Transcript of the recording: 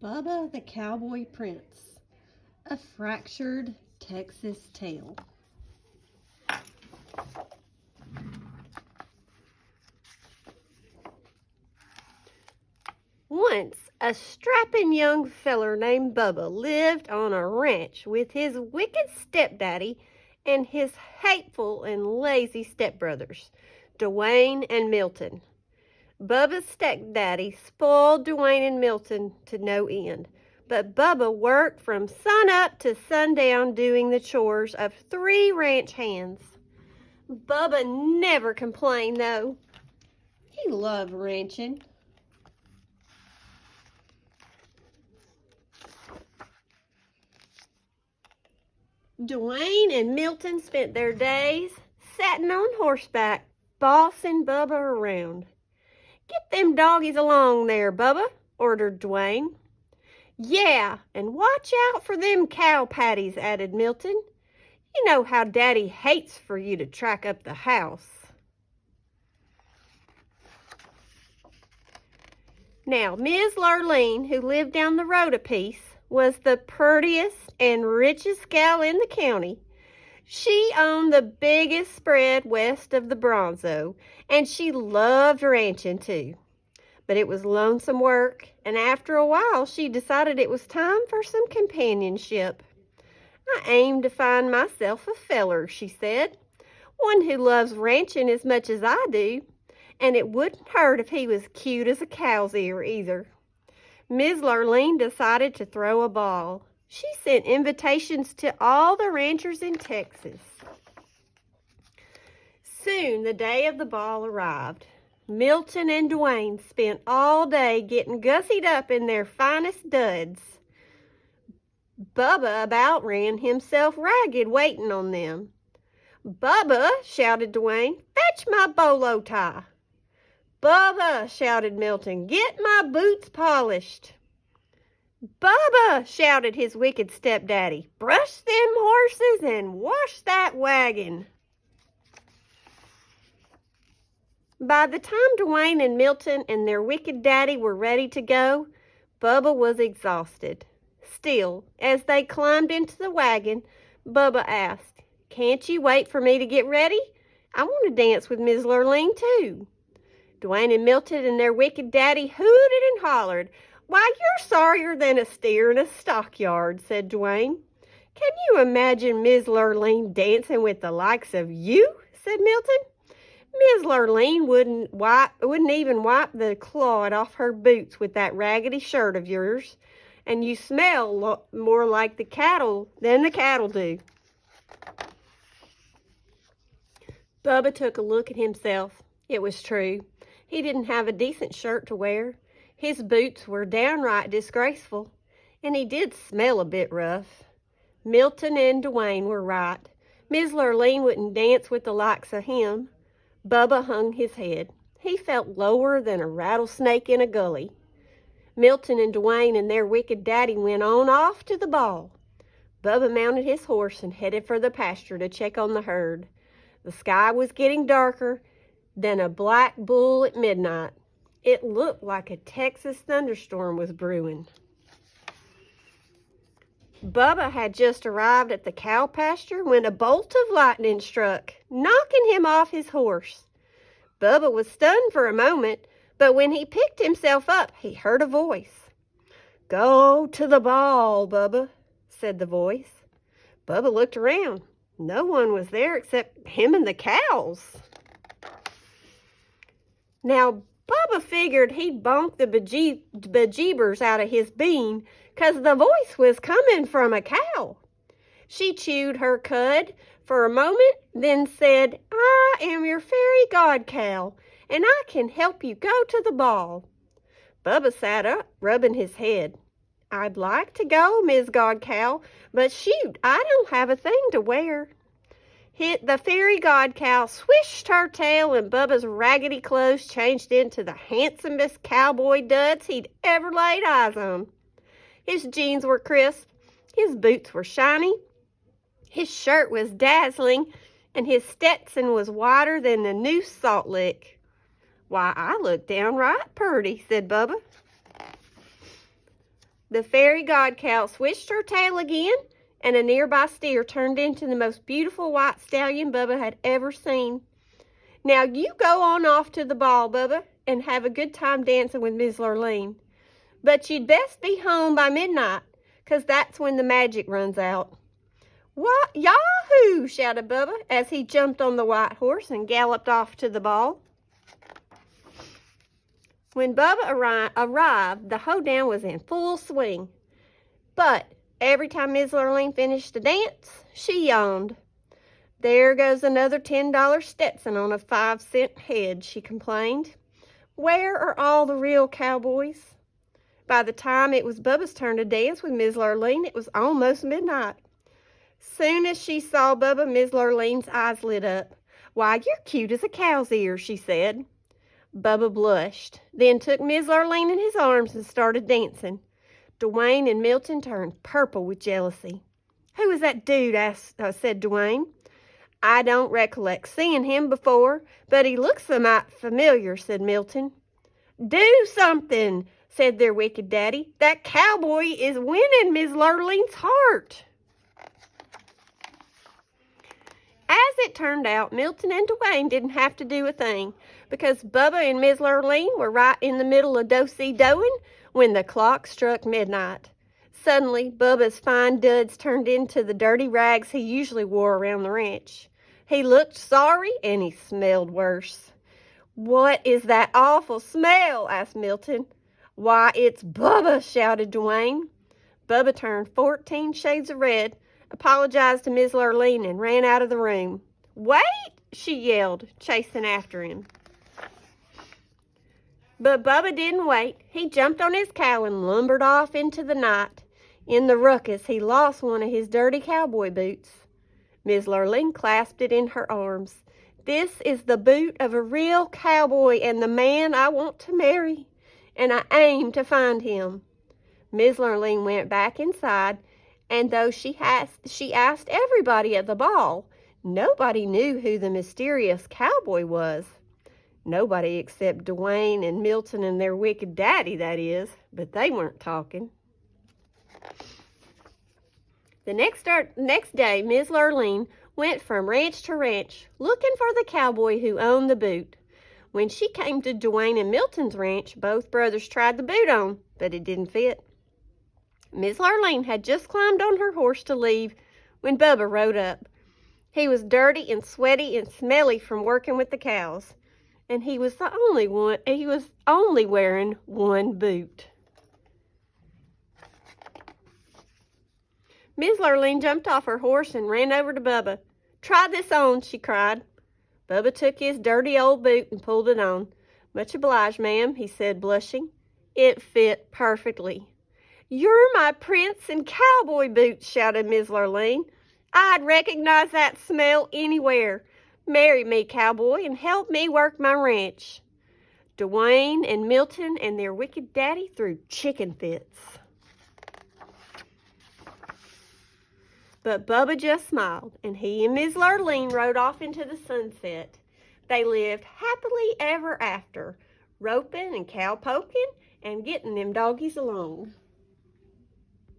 Bubba the Cowboy Prince, a fractured Texas tale. Once, a strapping young feller named Bubba lived on a ranch with his wicked stepdaddy and his hateful and lazy stepbrothers, Dwayne and Milton. Bubba's stepdaddy spoiled Dwayne and Milton to no end, but Bubba worked from sunup to sundown doing the chores of 3 ranch hands. Bubba never complained, though. He loved ranching. Dwayne and Milton spent their days sitting on horseback, bossing Bubba around. "Get them doggies along there, Bubba," ordered Dwayne. "Yeah, and watch out for them cow patties," added Milton. "You know how Daddy hates for you to track up the house." Now, Miss Lurleen, who lived down the road a piece, was the prettiest and richest gal in the county. She owned the biggest spread west of the Bronzo, and she loved ranching too. But it was lonesome work, and after a while she decided it was time for some companionship. "I aim to find myself a feller," she said, "one who loves ranching as much as I do, and it wouldn't hurt if he was cute as a cow's ear either." Ms. Lurleen decided to throw a ball. She sent invitations to all the ranchers in Texas. Soon the day of the ball arrived. Milton and Dwayne spent all day getting gussied up in their finest duds. Bubba about ran himself ragged waiting on them. "Bubba," shouted Dwayne, "fetch my bolo tie." "Bubba," shouted Milton, "get my boots polished." "Bubba," shouted his wicked stepdaddy, "brush them horses and wash that wagon." By the time Dwayne and Milton and their wicked daddy were ready to go, Bubba was exhausted. Still, as they climbed into the wagon, Bubba asked, "Can't you wait for me to get ready? I want to dance with Miss Lurleen too." Dwayne and Milton and their wicked daddy hooted and hollered. "Why, you're sorrier than a steer in a stockyard," said Dwayne. "Can you imagine Miss Lurleen dancing with the likes of you?" said Milton. "Miss Lurleen wouldn't even wipe the clod off her boots with that raggedy shirt of yours, and you smell more like the cattle than the cattle do." Bubba took a look at himself. It was true. He didn't have a decent shirt to wear. His boots were downright disgraceful, and he did smell a bit rough. Milton and Dwayne were right. Miss Lurleen wouldn't dance with the likes of him. Bubba hung his head. He felt lower than a rattlesnake in a gully. Milton and Dwayne and their wicked daddy went on off to the ball. Bubba mounted his horse and headed for the pasture to check on the herd. The sky was getting darker than a black bull at midnight. It looked like a Texas thunderstorm was brewing. Bubba had just arrived at the cow pasture when a bolt of lightning struck, knocking him off his horse. Bubba was stunned for a moment, but when he picked himself up, he heard a voice. "Go to the ball, Bubba," said the voice. Bubba looked around. No one was there except him and the cows. Now, Bubba figured he'd bonk the bejeebers out of his bean, 'cause the voice was coming from a cow. She chewed her cud for a moment, then said, "I am your fairy god cow, and I can help you go to the ball." Bubba sat up, rubbing his head. "I'd like to go, Ms. God Cow, but shoot, I don't have a thing to wear." The fairy god cow swished her tail, and Bubba's raggedy clothes changed into the handsomest cowboy duds he'd ever laid eyes on. His jeans were crisp, his boots were shiny, his shirt was dazzling, and his Stetson was whiter than the new salt lick. "Why, I look downright purty," said Bubba. The fairy god cow switched her tail again, and a nearby steer turned into the most beautiful white stallion Bubba had ever seen. "Now you go on off to the ball, Bubba, and have a good time dancing with Miss Lurleen. But you'd best be home by midnight, 'cause that's when the magic runs out." "What? Yahoo!" shouted Bubba as he jumped on the white horse and galloped off to the ball. When Bubba arrived, the hoedown was in full swing. But every time Miss Lurleen finished the dance, she yawned. "There goes another $10 Stetson on a 5-cent head," she complained. "Where are all the real cowboys?" By the time it was Bubba's turn to dance with Miss Lurleen, it was almost midnight. Soon as she saw Bubba, Miss Lurleen's eyes lit up. "Why, you're cute as a cow's ear," she said. Bubba blushed, then took Miss Lurleen in his arms and started dancing. Dwayne and Milton turned purple with jealousy. "Who is that dude?" said Dwayne. "I don't recollect seeing him before, but he looks a mite familiar," said Milton. "Do something," said their wicked daddy. "That cowboy is winning Miss Lurleen's heart." As it turned out, Milton and Dwayne didn't have to do a thing, because Bubba and Miss Lurleen were right in the middle of do-si-doing when the clock struck midnight. Suddenly, Bubba's fine duds turned into the dirty rags he usually wore around the ranch. He looked sorry, and he smelled worse. "What is that awful smell?" asked Milton. "Why, it's Bubba," shouted Dwayne. Bubba turned 14 shades of red, apologized to Miss Lurleen, and ran out of the room. "Wait!" she yelled, chasing after him. But Bubba didn't wait. He jumped on his cow and lumbered off into the night. In the ruckus, he lost one of his dirty cowboy boots. Miss Lurleen clasped it in her arms. "This is the boot of a real cowboy and the man I want to marry, and I aim to find him." Miss Lurleen went back inside, and though she asked everybody at the ball, nobody knew who the mysterious cowboy was. Nobody except Dwayne and Milton and their wicked daddy, that is, but they weren't talking. The next day, Miss Lurleen went from ranch to ranch, looking for the cowboy who owned the boot. When she came to Dwayne and Milton's ranch, both brothers tried the boot on, but it didn't fit. Miss Lurleen had just climbed on her horse to leave when Bubba rode up. He was dirty and sweaty and smelly from working with the cows, and he was only wearing one boot. Miss Lurleen jumped off her horse and ran over to Bubba. "Try this on," she cried. Bubba took his dirty old boot and pulled it on. "Much obliged, ma'am," he said, blushing. It fit perfectly. "You're my prince and cowboy boots," shouted Miss Lurleen. "I'd recognize that smell anywhere. Marry me, cowboy, and help me work my ranch." Dwayne and Milton and their wicked daddy threw chicken fits. But Bubba just smiled, and he and Miss Lurleen rode off into the sunset. They lived happily ever after, roping and cow poking and getting them doggies along.